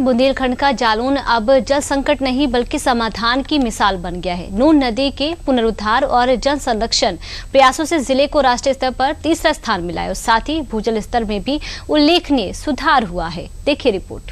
बुंदेलखंड का जालौन अब जल संकट नहीं बल्कि समाधान की मिसाल बन गया है। नून नदी के पुनरुद्धार और जल संरक्षण प्रयासों से जिले को राष्ट्रीय स्तर पर तीसरा स्थान मिला है और साथ ही भूजल स्तर में भी उल्लेखनीय सुधार हुआ है। देखिए रिपोर्ट।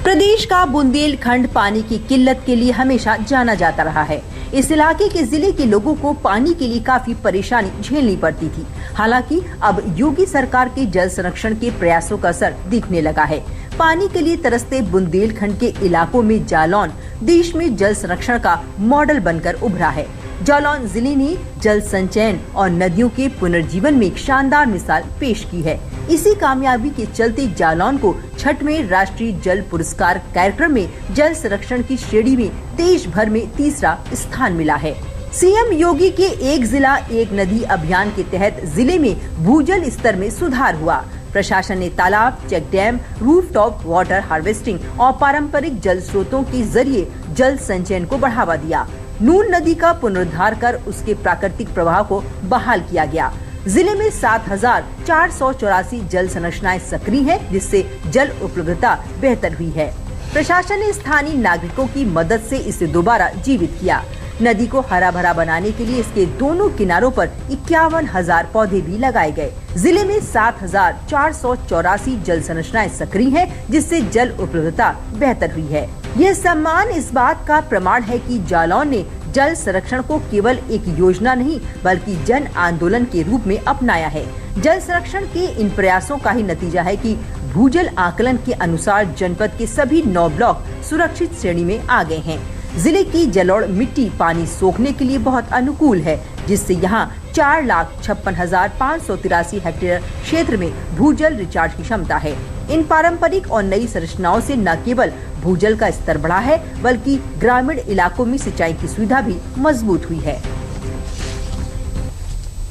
प्रदेश का बुंदेलखंड पानी की किल्लत के लिए हमेशा जाना जाता रहा है। इस इलाके के जिले के लोगों को पानी के लिए काफी परेशानी झेलनी पड़ती थी। हालांकि अब योगी सरकार के जल संरक्षण के प्रयासों का असर दिखने लगा है। पानी के लिए तरसते बुंदेलखंड के इलाकों में जालौन देश में जल संरक्षण का मॉडल बनकर उभरा है। जालौन जिले ने जल संचयन और नदियों के पुनर्जीवन में एक शानदार मिसाल पेश की है। इसी कामयाबी के चलते जालौन को 6वें राष्ट्रीय जल पुरस्कार कार्यक्रम में जल संरक्षण की श्रेणी में देश भर में तीसरा स्थान मिला है। सीएम योगी के एक जिला एक नदी अभियान के तहत जिले में भूजल स्तर में सुधार हुआ। प्रशासन ने तालाब, check dam, rooftop water harvesting और पारंपरिक जल स्रोतों के जरिए जल संचयन को बढ़ावा दिया। नून नदी का पुनरुद्धार कर उसके प्राकृतिक प्रवाह को बहाल किया गया। जिले में 7,484 जल संरचनाएं सक्रिय हैं, जिससे जल उपलब्धता बेहतर हुई है। प्रशासन ने स्थानीय नागरिकों की मदद से इसे दोबारा जीवित किया। नदी को हरा भरा बनाने के लिए इसके दोनों किनारों पर 51,000 पौधे भी लगाए गए। जिले में 7,484 जल संरचनाएं सक्रिय हैं, जिससे जल उपलब्धता बेहतर हुई है। यह सम्मान इस बात का प्रमाण है कि जालौन ने जल संरक्षण को केवल एक योजना नहीं बल्कि जन आंदोलन के रूप में अपनाया है। जल संरक्षण के इन प्रयासों का ही नतीजा है कि भूजल आकलन के अनुसार जनपद के सभी 9 ब्लॉक सुरक्षित श्रेणी में आ गए हैं। जिले की जलोढ़ मिट्टी पानी सोखने के लिए बहुत अनुकूल है, जिससे यहाँ 4,56,583 हेक्टेयर क्षेत्र में भूजल रिचार्ज की क्षमता है। इन पारंपरिक और नई संरचनाओं से न केवल भूजल का स्तर बढ़ा है बल्कि ग्रामीण इलाकों में सिंचाई की सुविधा भी मजबूत हुई है।